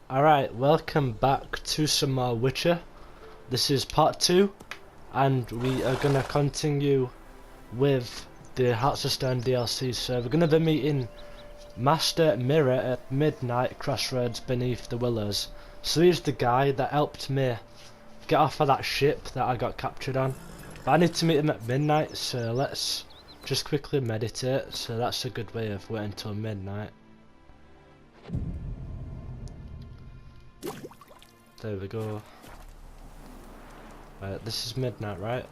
Alright, welcome back to some more Witcher. This is part 2, and we are gonna continue with the Hearts of Stone DLC. So we're gonna be meeting Master Mirror at midnight crossroads beneath the willows. So he's the guy that helped me get off of that ship that I got captured on. But I need to meet him at midnight, so let's just quickly meditate. So that's a good way of waiting till midnight. There we go. Right, this is midnight, right?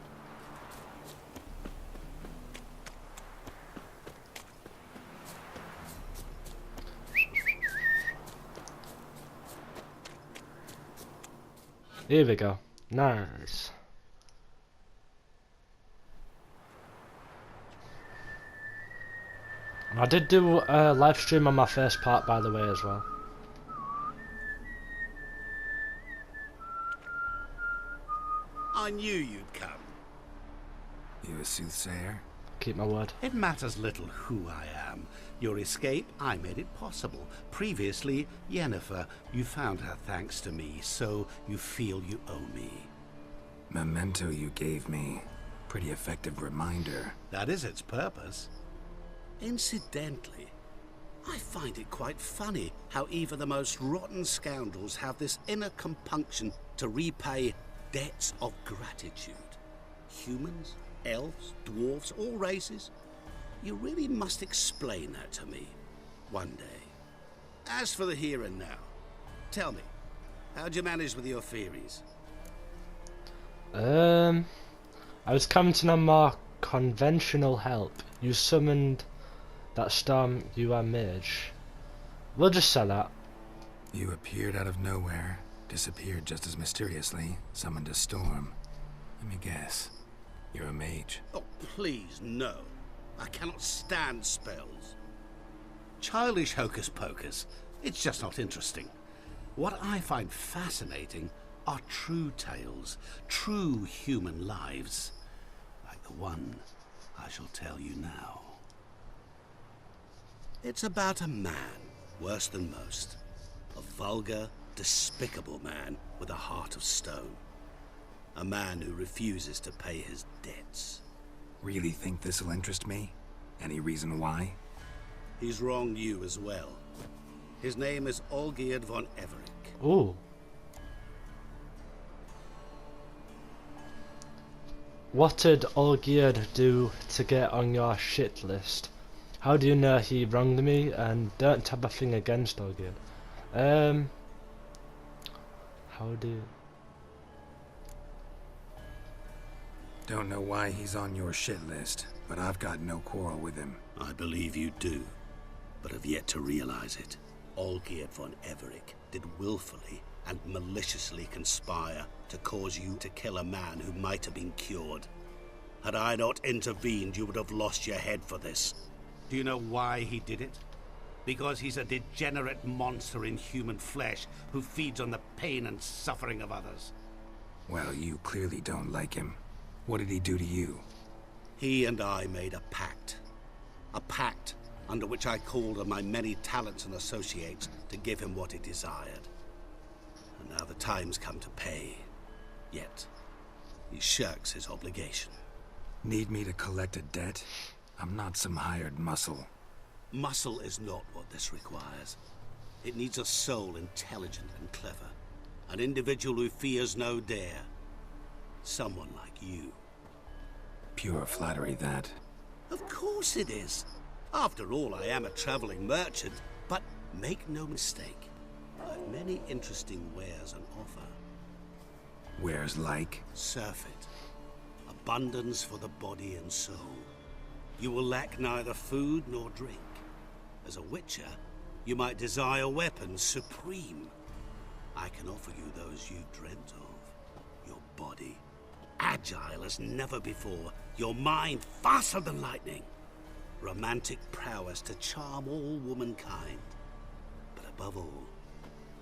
Here we go. Nice. And I did do a live stream on my first part, by the way, as well. I knew you'd come. You a soothsayer? Keep my word. It matters little who I am. Your escape, I made it possible. Previously, Yennefer, you found her thanks to me, so you feel you owe me. Memento you gave me. Pretty effective reminder. That is its purpose. Incidentally, I find it quite funny how even the most rotten scoundrels have this inner compunction to repay debts of gratitude. Humans, elves, dwarves, all races. You really must explain that to me one day. As for the here and now, tell me, how'd you manage with your theories? I was counting on more conventional help. You summoned that storm, you are mage. We'll just say that. You appeared out of nowhere, disappeared just as mysteriously, summoned a storm. Let me guess. You're a mage. Oh, please, no. I cannot stand spells. Childish hocus pocus. It's just not interesting. What I find fascinating are true tales, true human lives, like the one I shall tell you now. It's about a man, worse than most. A vulgar, despicable man with a heart of stone. A man who refuses to pay his debts. Really think this'll interest me? Any reason why? He's wronged you as well. His name is Olgierd von Everec. Ooh. What did Olgierd do to get on your shit list? How do you know he wronged me and don't have a thing against Olgierd? How do you... Don't know why he's on your shit list, but I've got no quarrel with him. I believe you do, but have yet to realize it. Olgierd von Everec did willfully and maliciously conspire to cause you to kill a man who might have been cured. Had I not intervened, you would have lost your head for this. Do you know why he did it? Because he's a degenerate monster in human flesh who feeds on the pain and suffering of others. Well, you clearly don't like him. What did he do to you? He and I made a pact. A pact under which I called on my many talents and associates to give him what he desired. And now the time's come to pay. Yet, he shirks his obligation. Need me to collect a debt? I'm not some hired muscle. Muscle is not what this requires. It needs a soul intelligent and clever. An individual who fears no dare. Someone like you. Pure flattery, that. Of course it is. After all, I am a traveling merchant. But make no mistake, I've many interesting wares on offer. Wares like? Surfeit. Abundance for the body and soul. You will lack neither food nor drink. As a witcher, you might desire weapons supreme. I can offer you those you dreamt of. Your body, agile as never before. Your mind, faster than lightning. Romantic prowess to charm all womankind. But above all,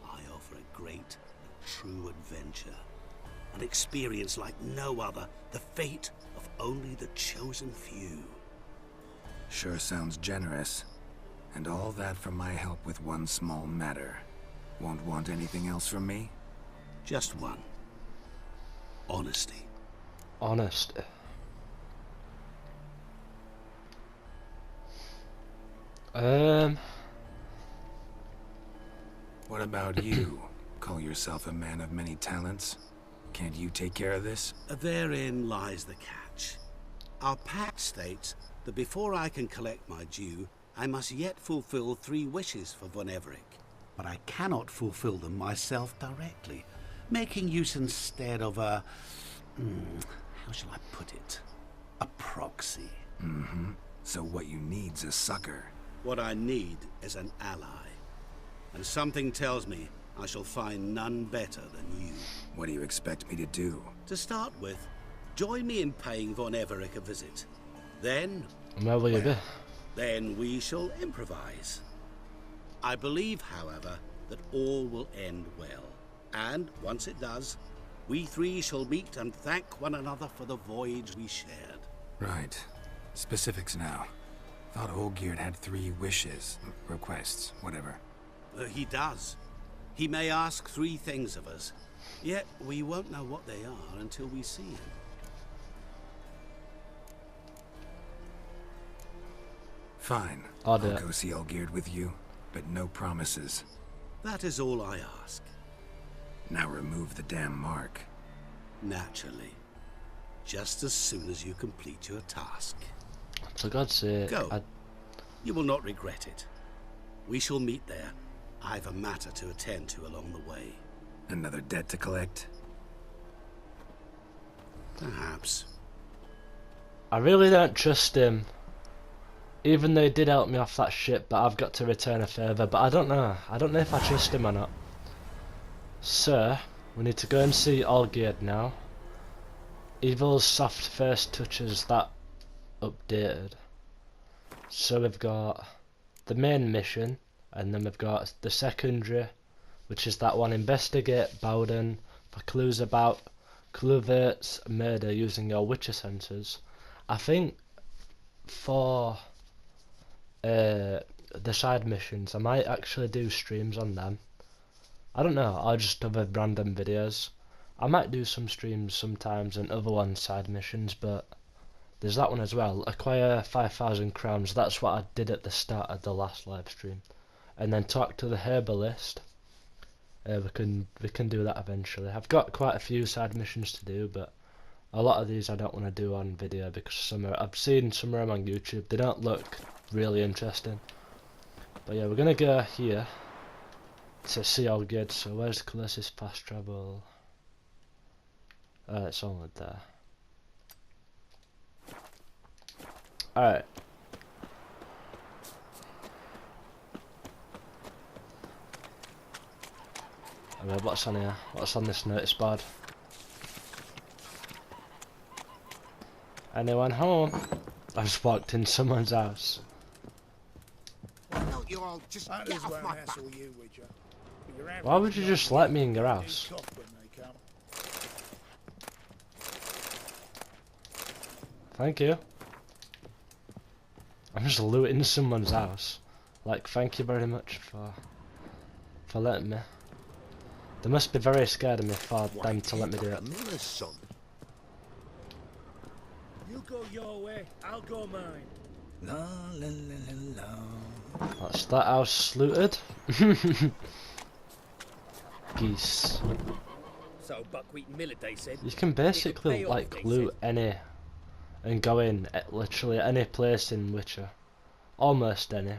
I offer a great and true adventure. An experience like no other, the fate of only the chosen few. Sure sounds generous. And all that for my help with one small matter. Won't want anything else from me? Just one. Honesty. Honest. What about you? Call yourself a man of many talents? Can't you take care of this? Therein lies the catch. Our pact states that before I can collect my due, I must yet fulfill 3 wishes for Von Everec. But I cannot fulfill them myself directly, making use instead of a... how shall I put it? A proxy. Mm-hmm. So what you need's a sucker. What I need is an ally. And something tells me I shall find none better than you. What do you expect me to do? To start with, join me in paying Von Everec a visit. Then... Where will you be? Then we shall improvise. I believe, however, that all will end well. And once it does, we 3 shall meet and thank one another for the voyage we shared. Right. Specifics now. Thought Olgierd had 3 wishes, requests, whatever. He does. He may ask 3 things of us, yet we won't know what they are until we see him. Fine. I'll I'll do it. go see Olgierd with you, but no promises. That is all I ask. Now remove the damn mark. Naturally. Just as soon as you complete your task. For God's sake. Go. You will not regret it. We shall meet there. I've a matter to attend to along the way. Another debt to collect? Perhaps. I really don't trust him. Even though he did help me off that ship, but I've got to return a favour. But I don't know. I don't know if I trust him or not. So, we need to go and see Olgierd now. Evil's soft first touches that updated. So we've got the main mission, and then we've got the secondary, which is that one: investigate Bowden for clues about Kluvert's murder using your Witcher senses. I think for the side missions, I might actually do streams on them. I don't know, I'll just have random videos. I might do some streams sometimes and other ones side missions, but there's that one as well. Acquire 5,000 crowns, that's what I did at the start of the last live stream. And then talk to the herbalist. We can do that eventually. I've got quite a few side missions to do, but a lot of these I don't want to do on video because I've seen some of them on YouTube. They don't look really interesting. But yeah, we're gonna go here to see Olgierd. So where's the closest fast travel? It's only there. Alright. Alright, what's on here? What's on this notice board? Anyone home? I just walked in someone's house. Why don't you all just That get is off where my I back? hassle you, Witcher. But your Why would you average just let me in your do house? tough when they come. Thank you. I'm just looting someone's house. Like, thank you very much for letting me. They must be very scared of me for them to let me do it. Miller's son. You go your way, I'll go mine. La la la la la. That's that house looted. Geese. So Buckwheat and Millet, they said. You can basically like loot any and go in at literally any place in Witcher. Almost any.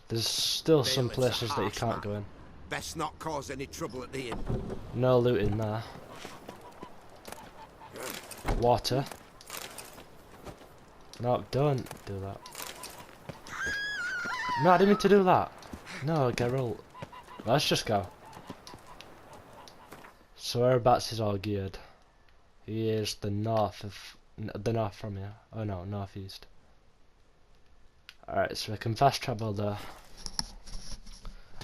There's still some Bailiff's a places that you harsh can't man. go in. Best not cause any trouble at the inn. No looting there. Water. No, don't do that. No, I didn't mean to do that. No, Geralt. Let's just go. So whereabouts is Olgierd? He is the north from here. Oh no, northeast. Alright, so we can fast travel there.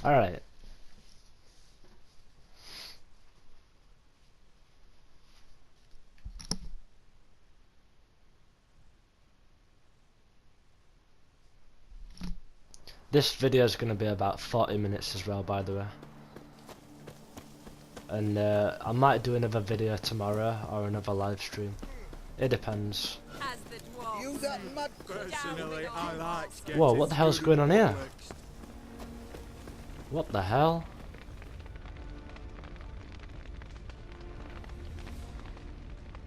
Alright. This video is going to be about 40 minutes as well, by the way. And I might do another video tomorrow or another live stream. It depends. As the dwarf You that mad Personally, I like Whoa, what the hell's going on here? What the hell?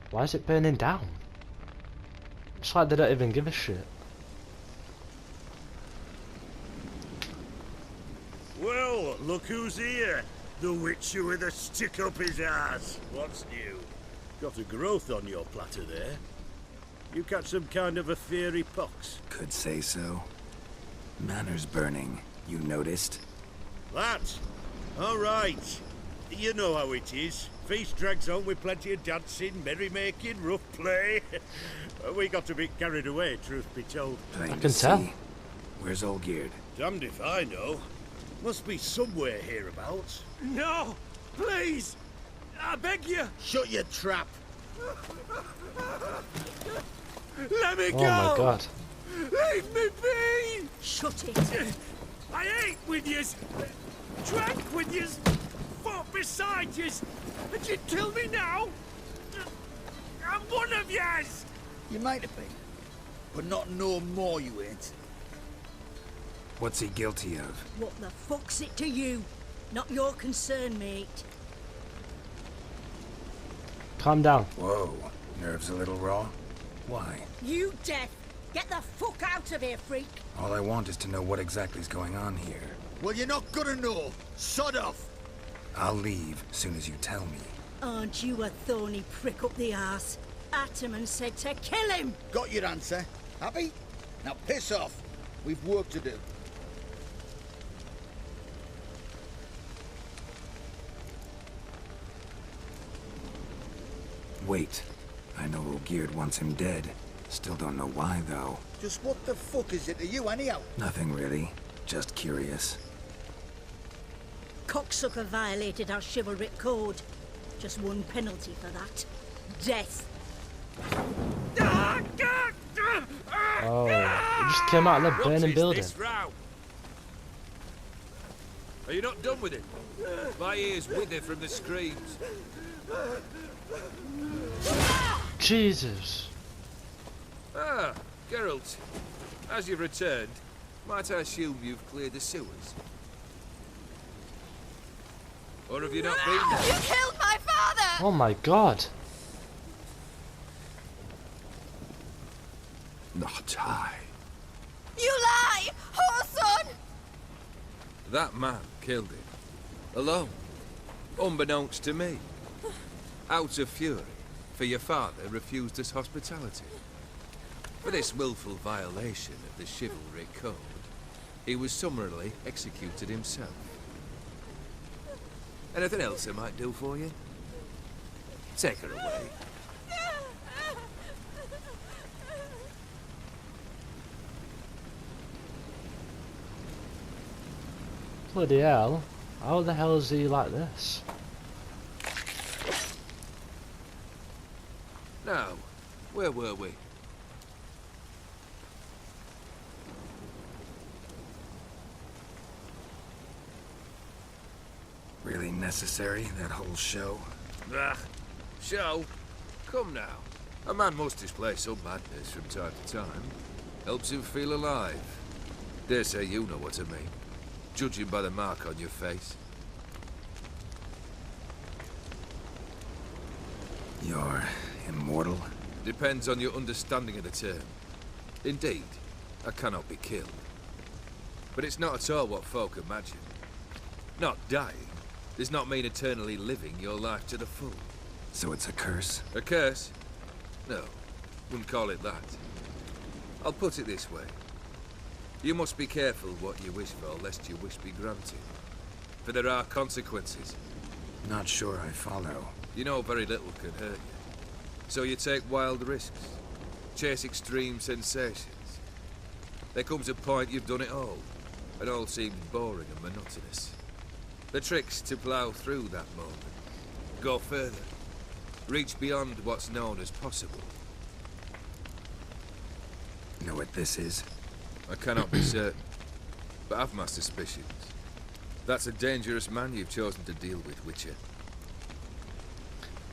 Why is it burning down? It's like they don't even give a shit. Well, look who's here. The Witcher with a stick up his ass. What's new? Got a growth on your platter there. You catch some kind of a fiery pox. Could say so. Manor's burning. You noticed? That? All right. You know how it is. Feast drags on with plenty of dancing, merrymaking, rough play. We got a bit carried away, truth be told. Plain I to can tell. see. Where's Olgierd? Damned if I know. Must be somewhere hereabouts. No! Please! I beg you! Shut your trap. Let me Oh go! my god. Leave me be! Shut it. I ate with yous, drank with yous, fought beside yous, and you kill me now? I'm one of yous! You might have been, but not no more you ain't. What's he guilty of? What the fuck's it to you? Not your concern, mate. Calm down. Whoa. Nerves a little raw? Why? You deaf! Get the fuck out of here, freak! All I want is to know what exactly is going on here. Well, you're not gonna know. Sod off. I'll leave as soon as you tell me. Aren't you a thorny prick up the arse? Ataman said to kill him! Got your answer. Happy? Now piss off. We've work to do. Wait. I know Olgierd wants him dead. Still don't know why, though. Just what the fuck is it to you, anyhow? Nothing really. Just curious. Cocksucker violated our chivalric code. Just one penalty for that. Death. Oh, it just came out of the burning building. This row? Are you not done with it? My ears wither from the screams. Jesus. Ah, Geralt. As you've returned, might I assume you've cleared the sewers? Or have you not been there? You killed my father! Oh my god. Not I. You lie! Whoreson! That man killed him. Alone. Unbeknownst to me. Out of fury, for your father refused us hospitality. For this willful violation of the chivalry code, he was summarily executed himself. Anything else I might do for you? Take her away. Bloody hell. How the hell is he like this? Now, where were we? Really necessary, that whole show? Ah, show? Come now. A man must display some madness from time to time. Helps him feel alive. Dare say you know what I mean. Judging by the mark on your face. You're immortal? Depends on your understanding of the term. Indeed, I cannot be killed. But it's not at all what folk imagine. Not dying does not mean eternally living your life to the full. So it's a curse? A curse? No, wouldn't call it that. I'll put it this way. You must be careful what you wish for, lest your wish be granted. For there are consequences. Not sure I follow. You know very little can hurt you. So you take wild risks. Chase extreme sensations. There comes a point you've done it all. It all seems boring and monotonous. The trick's to plough through that moment. Go further. Reach beyond what's known as possible. Know what this is? I cannot be certain. but I've my suspicions. That's a dangerous man you've chosen to deal with, Witcher.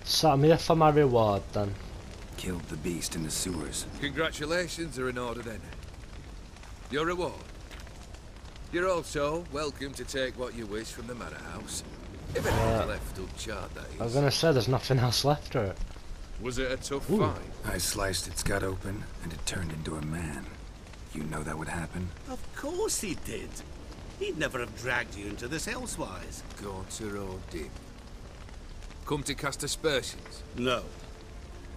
So I'm here for my reward then. Killed the beast in the sewers. Congratulations are in order then. Your reward. You're also welcome to take what you wish from the manor house. If anything's left uncharred, that is. I was gonna say there's nothing else left of it. Was it a tough fight? I sliced its gut open, and it turned into a man. You know that would happen? Of course he did. He'd never have dragged you into this elsewise. Gaunter or dim? Come to cast aspersions? No.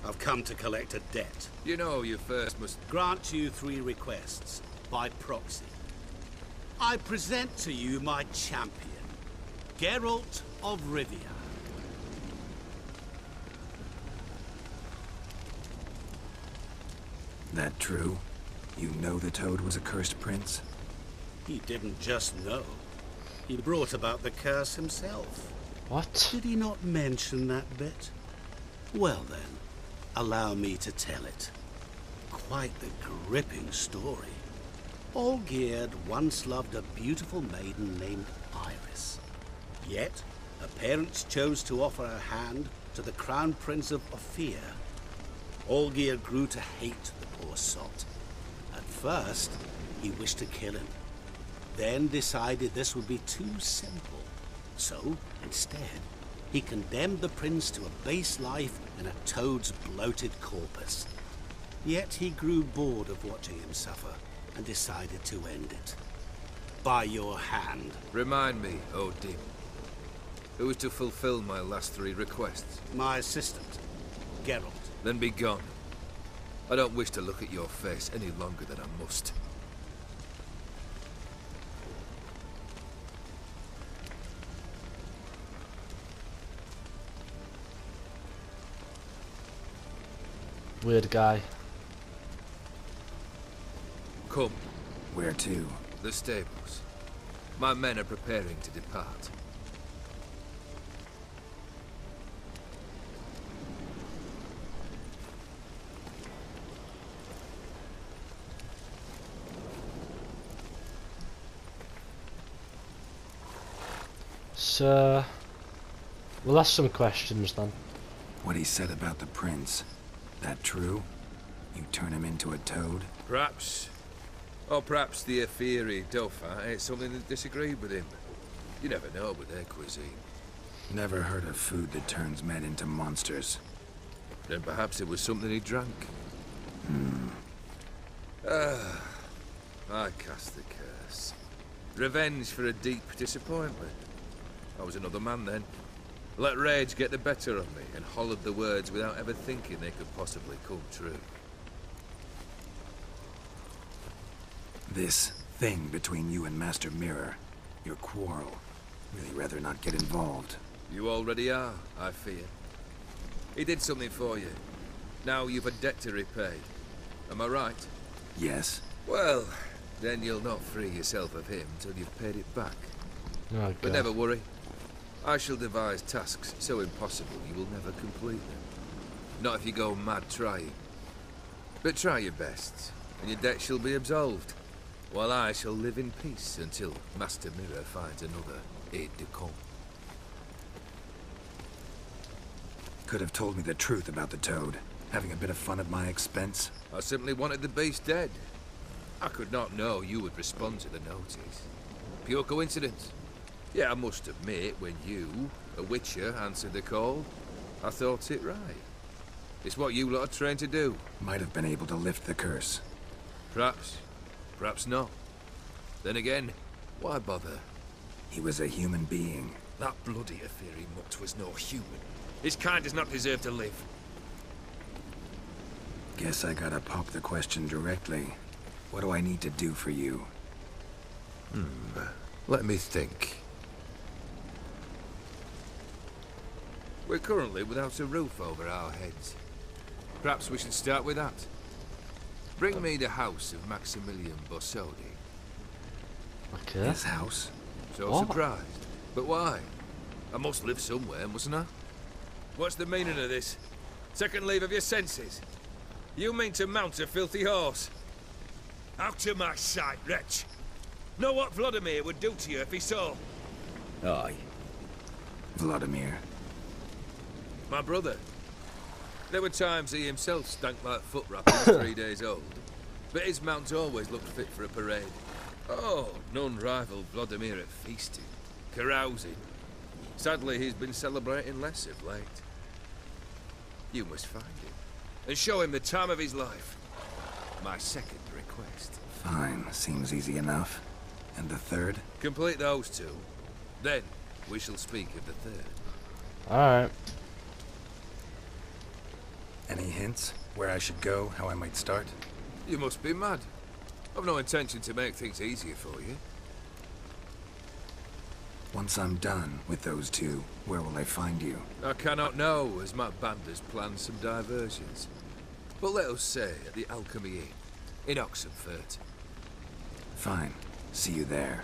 I've come to collect a debt. You know you first must... Grant you 3 requests, by proxy. I present to you my champion, Geralt of Rivia. That true? You know the Toad was a cursed prince? He didn't just know. He brought about the curse himself. What? Did he not mention that bit? Well then, allow me to tell it. Quite the gripping story. Olgierd once loved a beautiful maiden named Iris. Yet, her parents chose to offer her hand to the Crown Prince of Ophir. Olgierd grew to hate the poor sot. At first, he wished to kill him. Then decided this would be too simple. So, instead, he condemned the prince to a base life in a toad's bloated corpus. Yet he grew bored of watching him suffer and decided to end it. By your hand. Remind me, Odin. Who is to fulfill my last 3 requests? My assistant, Geralt. Then be gone. I don't wish to look at your face any longer than I must. Weird guy. Come. Where to? The stables. My men are preparing to depart. So, we'll ask some questions then. What he said about the prince. That true? You turn him into a toad? Perhaps. Or perhaps the Aetheri Dauphin ate something that disagreed with him. You never know with their cuisine. Never heard of food that turns men into monsters. Then perhaps it was something he drank. I cast the curse. Revenge for a deep disappointment. I was another man then. Let rage get the better of me and hollered the words without ever thinking they could possibly come true. This thing between you and Master Mirror, your quarrel, really rather not get involved. You already are, I fear. He did something for you. Now you've a debt to repay. Am I right? Yes. Well, then you'll not free yourself of him till you've paid it back. Oh, But God. never worry. I shall devise tasks so impossible you will never complete them. Not if you go mad trying. But try your best, and your debt shall be absolved, while I shall live in peace until Master Mirror finds another aide-de-camp. Could have told me the truth about the Toad, having a bit of fun at my expense. I simply wanted the beast dead. I could not know you would respond to the notice. Pure coincidence. Yeah, I must admit, when you, a Witcher, answered the call, I thought it right. It's what you lot are trained to do. Might have been able to lift the curse. Perhaps. Perhaps not. Then again, why bother? He was a human being. That bloody Aetheri mutt was no human. His kind does not deserve to live. Guess I gotta pop the question directly. What do I need to do for you? Let me think. We're currently without a roof over our heads. Perhaps we should start with that. Bring me the house of Maximilian Bossodi. Okay. His house? So What? surprised. But why? I must live somewhere, mustn't I? What's the meaning of this? Second leave of your senses? You mean to mount a filthy horse? Out of my sight, wretch! Know what Vladimir would do to you if he saw? Aye. Vladimir. My brother. There were times he himself stank like foot wrappings 3 days old, but his mount always looked fit for a parade. Oh, none rivaled Vladimir at feasting, carousing. Sadly, he's been celebrating less of late. You must find him, and show him the time of his life. My second request. Fine, seems easy enough. And the third? Complete those two. Then, we shall speak of the third. Alright. Any hints? Where I should go? How I might start? You must be mad. I've no intention to make things easier for you. Once I'm done with those two, where will I find you? I cannot know, as my band has planned some diversions. But let us say at the Alchemy Inn, in Oxenfurt. Fine. See you there.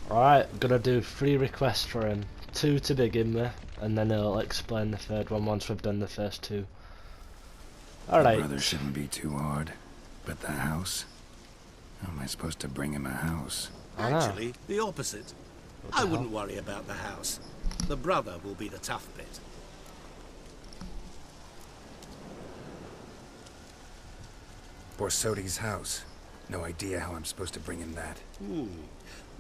Alright, gonna do 3 requests for him. 2 to begin with, and then he'll explain the third one once we've done the first 2. Alright. Brother shouldn't be too hard. But the house? How am I supposed to bring him a house? Actually, the opposite. I wouldn't worry about the house. The brother will be the tough bit. Borsodi's house. No idea how I'm supposed to bring him that.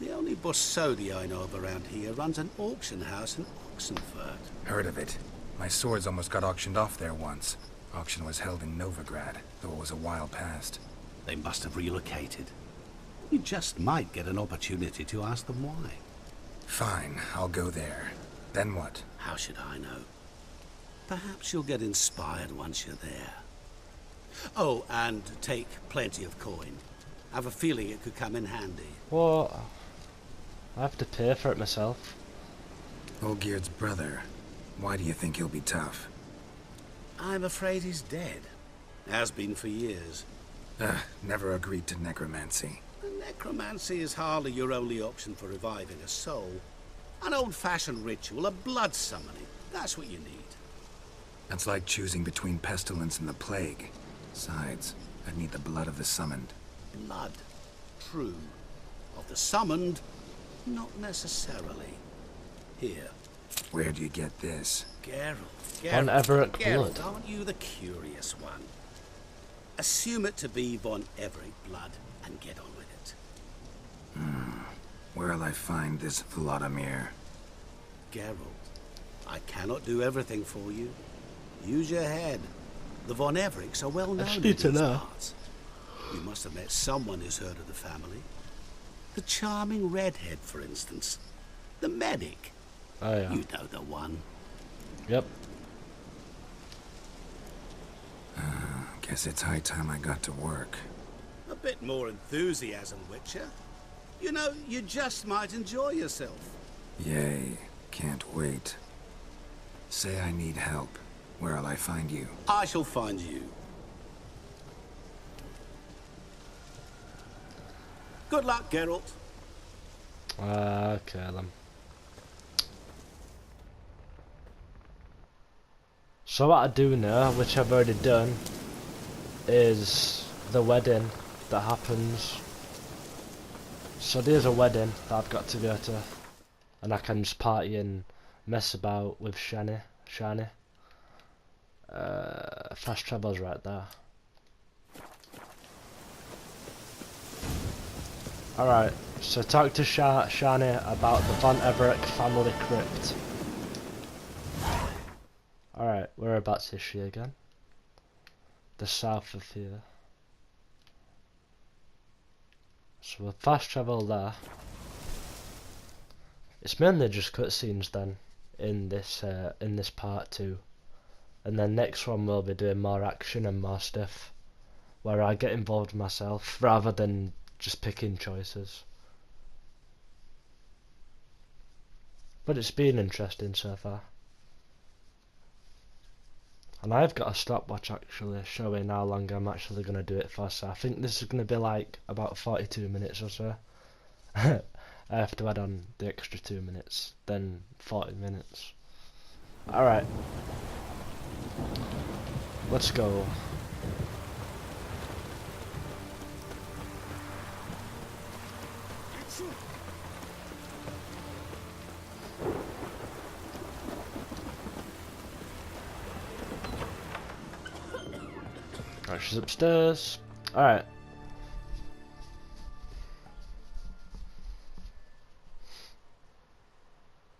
The only Borsodi I know of around here runs an auction house in Oxenfurt. Heard of it. My swords almost got auctioned off there once. Auction was held in Novigrad, though it was a while past. They must have relocated. You just might get an opportunity to ask them why. Fine, I'll go there. Then what? How should I know? Perhaps you'll get inspired once you're there. Oh, and take plenty of coin. I have a feeling it could come in handy. What? I have to pay for it myself. Olgierd's brother. Why do you think he'll be tough? I'm afraid he's dead. Has been for years. Never agreed to necromancy. Necromancy is hardly your only option for reviving a soul. An old-fashioned ritual, a blood summoning. That's what you need. That's like choosing between pestilence and the plague. Besides, I'd need the blood of the summoned. Blood. True. Of the summoned, not necessarily. Here. Where do you get this? Geralt. Von Everett Geralt, blood. aren't you the curious one? Assume it to be Von Everett blood and get on with it. Where'll I find this Vladimir? Geralt, I cannot do everything for you. Use your head. The Von Evericks are well known in need to these know. parts. You must have met someone who's heard of the family. The charming redhead, for instance. The medic. Oh yeah. You know the one. Yep. Guess it's high time I got to work. A bit more enthusiasm, Witcher. You know, you just might enjoy yourself. Yay. Can't wait. Say I need help. Where'll I find you? I shall find you. Good luck, Geralt. Okay then. So what I do now, which I've already done, is the wedding that happens. So there's a wedding that I've got to go to, and I can just party and mess about with Shani. Fast travel's right there. Alright, so talk to Shani about the Von Everett family crypt. Alright, whereabouts is she again? The south of here. So we'll fast travel there. It's mainly just cutscenes then in this part 2. And then next one we'll be doing more action and more stuff where I get involved myself rather than just picking choices. But it's been interesting so far. And I've got a stopwatch actually showing how long I'm actually going to do it for, so I think this is going to be like about 42 minutes or so. I have to add on the extra 2 minutes, then 40 minutes. Alright. Let's go. Alright, she's upstairs. Alright.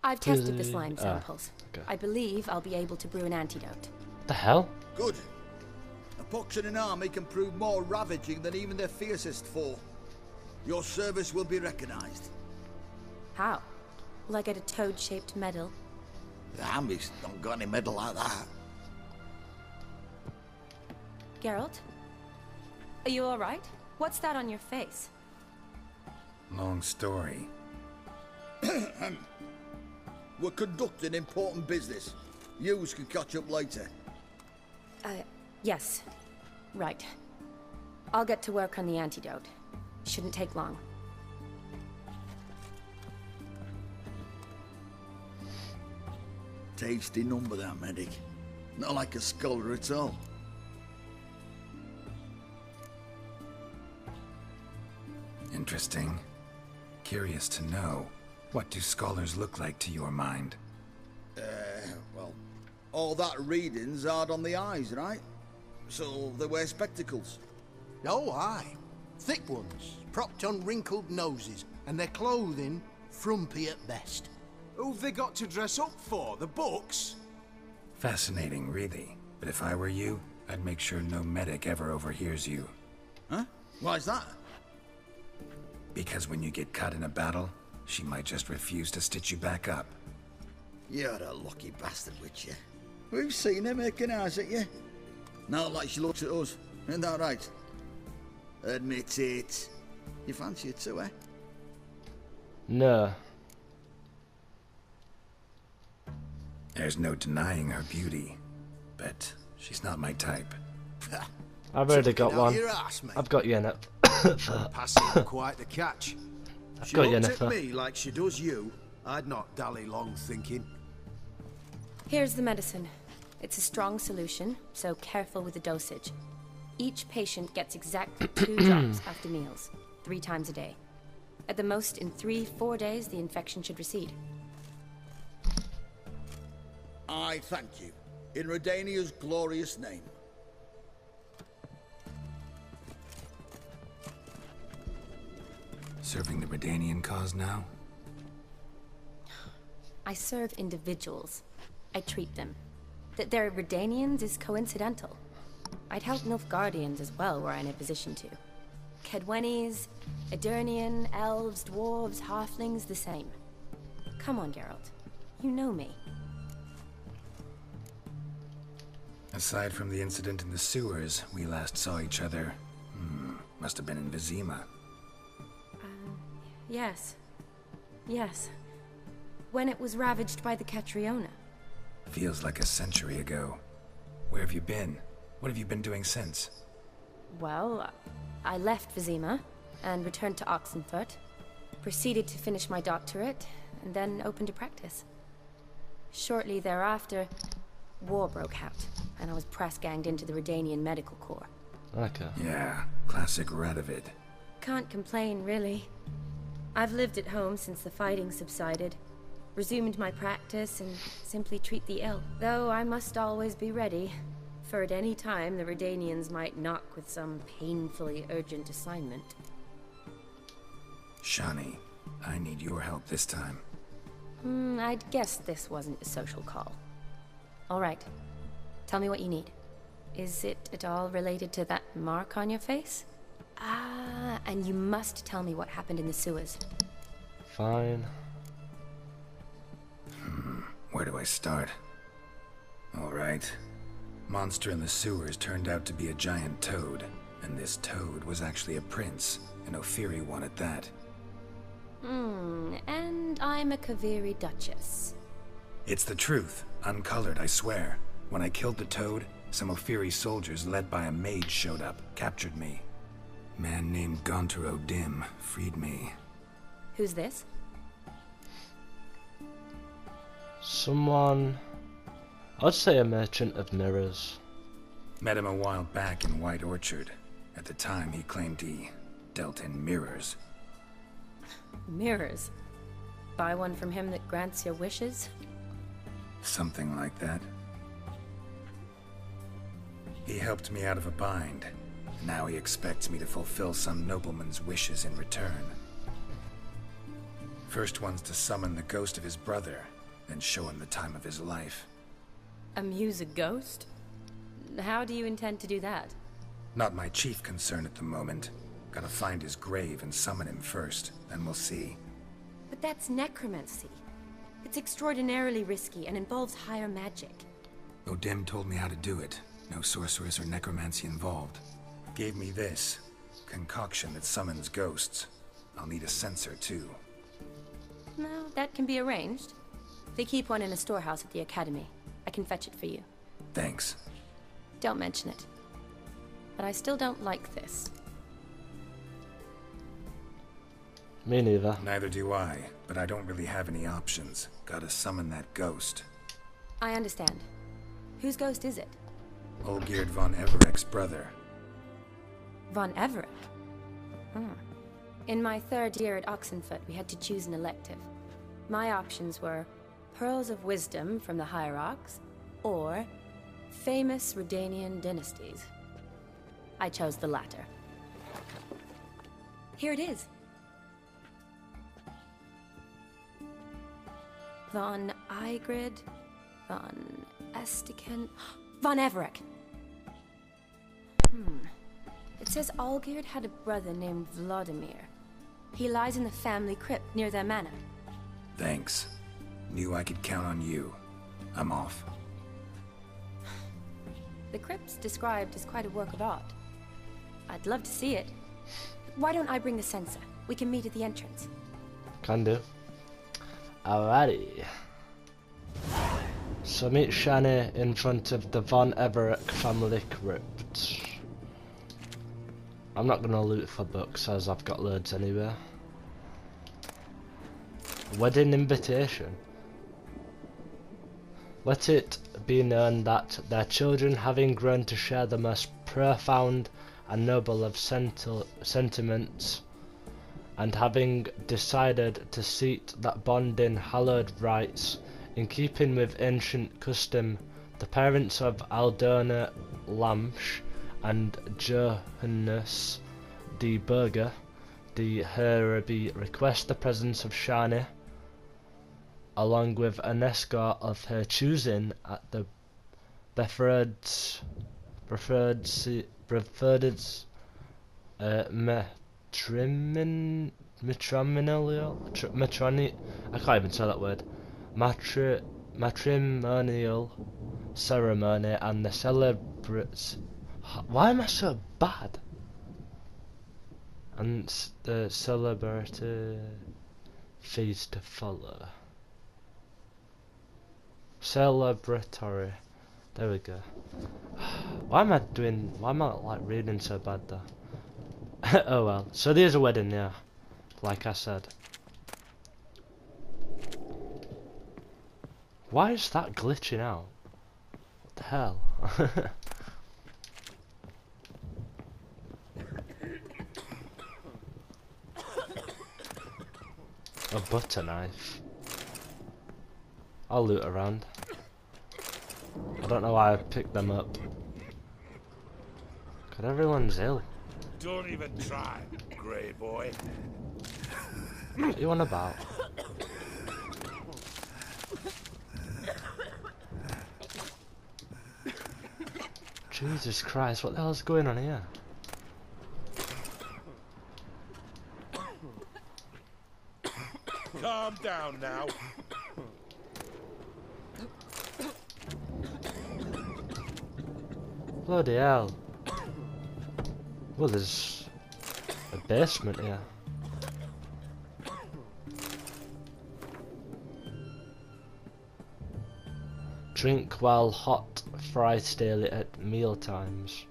I've tested the slime samples. Okay. I believe I'll be able to brew an antidote. The hell? Good. A pox in an army can prove more ravaging than even their fiercest foe. Your service will be recognized. How? Will I get a toad-shaped medal? The army's not got any medal like that. Geralt? Are you alright? What's that on your face? Long story. We're conducting important business. Yous can catch up later. Yes. Right. I'll get to work on the antidote. Shouldn't take long. Tasty number, that medic. Not like a scholar at all. Interesting. Curious to know, what do scholars look like to your mind? Well, all that reading's hard on the eyes, right? So they wear spectacles. Oh, aye. Thick ones, propped on wrinkled noses, and their clothing frumpy at best. Who've they got to dress up for? The books? Fascinating, really. But if I were you, I'd make sure no medic ever overhears you. Huh? Why's that? Because when you get cut in a battle, she might just refuse to stitch you back up. You're a lucky bastard, Witcher. We've seen her making eyes at you. Not like she looks at us. Isn't that right? Admit it. You fancy her too, eh? No. There's no denying her beauty, but she's not my type. I've already got Chicken out one. your arse, mate. I've got Yennefer. Passing quite the catch. I've She got looked at Yennefer. me like she does you. I'd not dally long thinking. Here's the medicine. It's a strong solution, so careful with the dosage. Each patient gets exactly 2 drops after meals, 3 times a day. At the most, in 3-4 days, the infection should recede. I thank you. In Redania's glorious name. Serving the Redanian cause now? I serve individuals. I treat them. That they're Redanians is coincidental. I'd help Nilfgaardians as well were I in a position to. Kedwenis, Edirnian, elves, dwarves, halflings, the same. Come on, Geralt. You know me. Aside from the incident in the sewers, we last saw each other. Must have been in Vizima. Yes. Yes. When it was ravaged by the Catriona. Feels like a century ago. Where have you been? What have you been doing since? Well, I left Vizima and returned to Oxenfurt. Proceeded to finish my doctorate and then opened a practice. Shortly thereafter, war broke out, and I was press-ganged into the Redanian Medical Corps. Okay. Yeah, classic Radovid. Can't complain, really. I've lived at home since the fighting subsided, resumed my practice, and simply treat the ill. Though I must always be ready, for at any time the Redanians might knock with some painfully urgent assignment. Shani, I need your help this time. I'd guessed this wasn't a social call. All right. Tell me what you need. Is it at all related to that mark on your face? Ah, and you must tell me what happened in the sewers. Fine. Where do I start? Alright. Monster in the sewers turned out to be a giant toad, and this toad was actually a prince, an Ophiri one at that. And I'm a Kaviri Duchess. It's the truth, uncolored, I swear. When I killed the toad, some Ophiri soldiers led by a mage showed up, captured me. Man named Gontaro Dim freed me. Who's this? Someone... I'd say a merchant of mirrors. Met him a while back in White Orchard. At the time, he claimed he dealt in mirrors. Mirrors. Buy one from him that grants your wishes? Something like that. He helped me out of a bind. Now he expects me to fulfill some nobleman's wishes in return. First one's to summon the ghost of his brother, then show him the time of his life. Amuse a ghost? How do you intend to do that? Not my chief concern at the moment. Gotta find his grave and summon him first, then we'll see. But that's necromancy. It's extraordinarily risky and involves higher magic. O'Dim told me how to do it. No sorceress or necromancy involved. Gave me this concoction that summons ghosts. I'll need a censer too. No, that can be arranged. They keep one in a storehouse at the academy. I can fetch it for you. Thanks. Don't mention it. But I still don't like this. Me neither. Neither do I, but I don't really have any options. Gotta summon that ghost. I understand. Whose ghost is it? Olgierd von Everek's brother. Von Everek? In my third year at Oxenfoot, we had to choose an elective. My options were Pearls of Wisdom from the Hierarchs, or famous Redanian dynasties. I chose the latter. Here it is. Von Igrid, von Estiken, von Everek. It says Olgierd had a brother named Vladimir. He lies in the family crypt near their manor. Thanks. Knew I could count on you. I'm off. The crypt's described as quite a work of art. I'd love to see it. Why don't I bring the censer? We can meet at the entrance. Can do. Alrighty. So meet Shani in front of the Von Everek family crypt. I'm not gonna loot for books as I've got loads anyway. Wedding invitation. Let it be known that their children, having grown to share the most profound and noble of sentiments, and having decided to seat that bond in hallowed rites, in keeping with ancient custom, the parents of Aldona Lamsch and Johannes de Berger de Hereby request the presence of Shani, along with an escort of her choosing at the I can't even say that word. Matrimonial ceremony and the celebrates. Why am I so bad? And the celebratory feast to follow. Celebratory. There we go. Why am I like reading so bad though? Oh well. So there's a wedding, yeah. Like I said. Why is that glitching out? What the hell? A butter knife. I'll loot around. I don't know why I picked them up. God, everyone's ill. Don't even try, Grey Boy. What are you on about? Jesus Christ, what the hell's going on here? Calm down now. Bloody hell. Well, there's a basement here. Drink while hot, fry daily at meal times.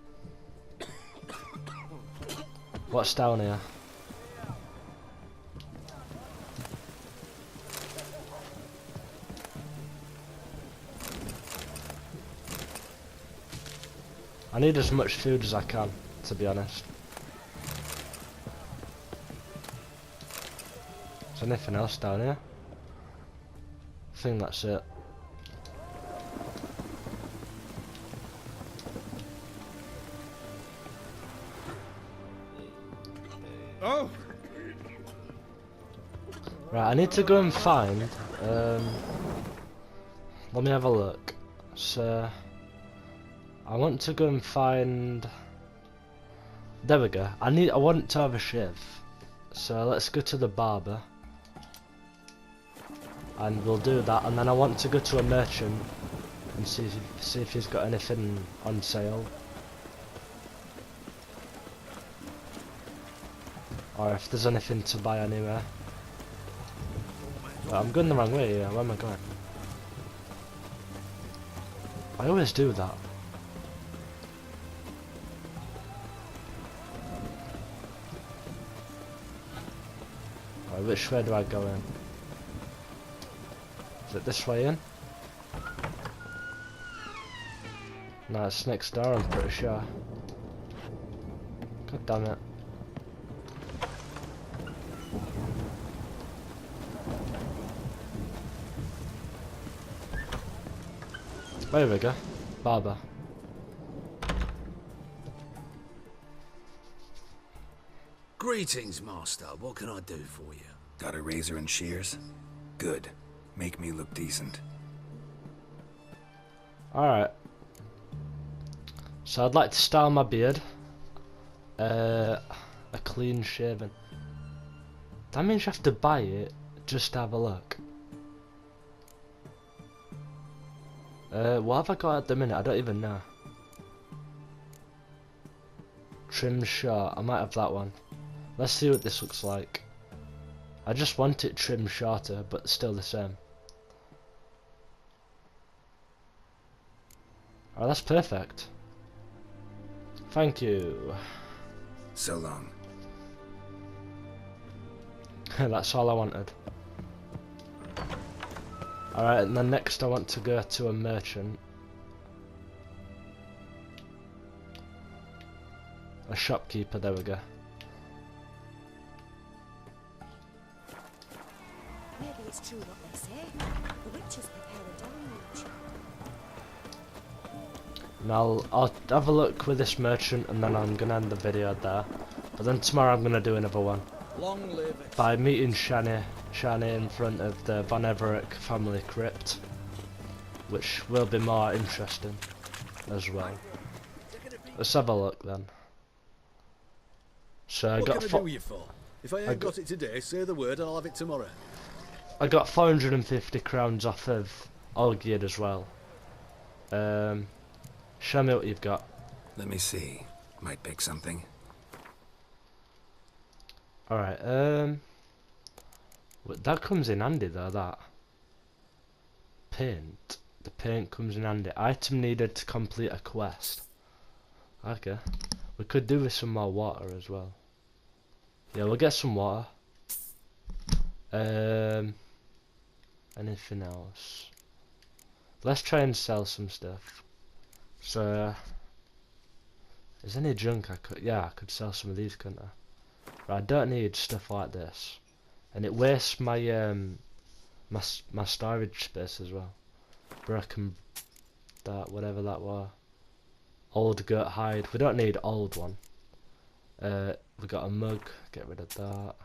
What's down here? I need as much food as I can, to be honest. Is there anything else down here? I think that's it. Oh! Right, I need to go and find, let me have a look. So, I want to go and find, there we go, I want to have a shave. So let's go to the barber. And we'll do that, and then I want to go to a merchant and see if he's got anything on sale. Or if there's anything to buy anywhere. Well, I'm going the wrong way here, where am I going? I always do that. Right, which way do I go in? Is it this way in? No, it's next door, I'm pretty sure. God damn it. There we go. Barber. Greetings, master. What can I do for you? Got a razor and shears? Good. Make me look decent. Alright. So I'd like to style my beard. A clean shaven. That means you have to buy it just to have a look. What have I got at the minute? I don't even know. Trim short. I might have that one. Let's see what this looks like. I just want it trimmed shorter, but still the same. Oh, that's perfect. Thank you. So long. That's all I wanted. Alright, and then next I want to go to a merchant. A shopkeeper, there we go. Maybe it's true what they say. The witches prepare a deluge. And I'll have a look with this merchant, and then I'm gonna end the video there. But then tomorrow I'm gonna do another one. Long live it. By meeting Shani in front of the Von Everett family crypt, which will be more interesting as well. Let's have a look then. So I What got can I do you for? If I ain't got it today, say the word and I'll have it tomorrow. I got 450 crowns off of Olgierd as well. Show me what you've got. Let me see. Might pick something. Alright, that comes in handy though, that. Paint. The paint comes in handy. Item needed to complete a quest. Okay. We could do with some more water as well. Yeah, we'll get some water. Anything else? Let's try and sell some stuff. So, is any junk I could... Yeah, I could sell some of these, couldn't I? But I don't need stuff like this, and it wastes my my storage space as well. Broken that, whatever that was. Old goat hide. We don't need old one. We got a mug. Get rid of that.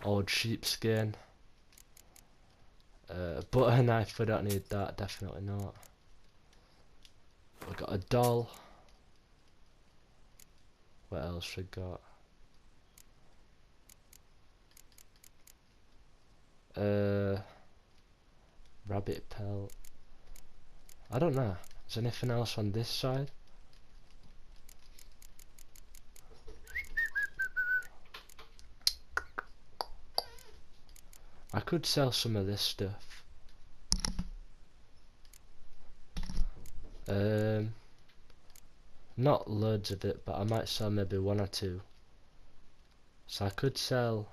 Old sheepskin. Butter knife. We don't need that. Definitely not. We got a doll. What else we got? Rabbit pelt. I don't know. Is there anything else on this side? I could sell some of this stuff. Not loads of it, but I might sell maybe one or two. So I could sell...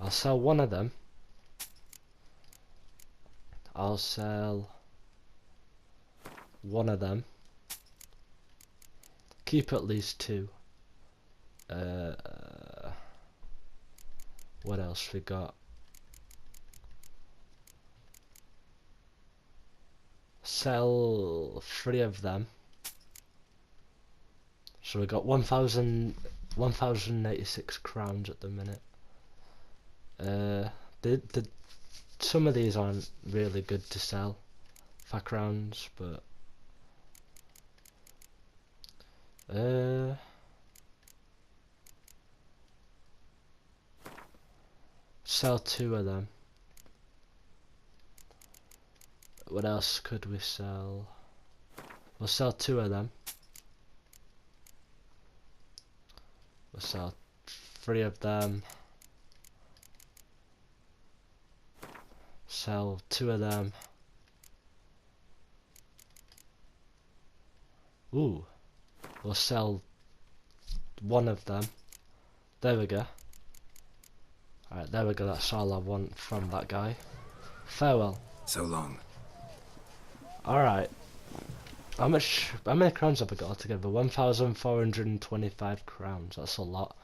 I'll sell one of them. I'll sell one of them. Keep at least two. What else we got? Sell 3 of them. So we got 1,086 crowns at the minute. Some of these aren't really good to sell for crowns, but sell 2 of them. What else could we sell? We'll sell 2 of them. We'll sell 3 of them. Sell 2 of them. Ooh. We'll sell 1 of them. There we go. Alright, there we go. That's all I want from that guy. Farewell. So long. Alright. How many crowns have we got altogether? 1,425 crowns. That's a lot.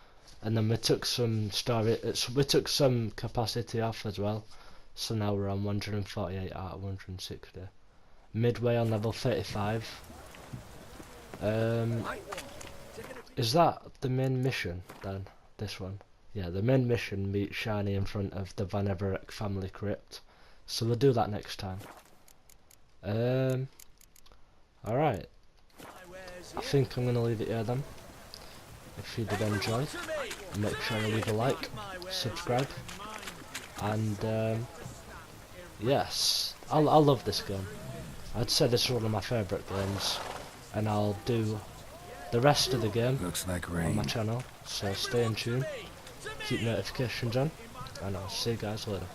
And then we took some we took some capacity off as well. So now we're on 148 out of 160. Midway on level 35. Is that the main mission then? This one? Yeah, the main mission meets Shiny in front of the Van Everett family crypt. So we'll do that next time. Alright. I think I'm gonna leave it here then. If you did enjoy, make sure you leave a like, subscribe, and yes, I love this game. I'd say this is one of my favourite games, and I'll do the rest of the game on my channel, so stay in tune, keep notifications on, and I'll see you guys later.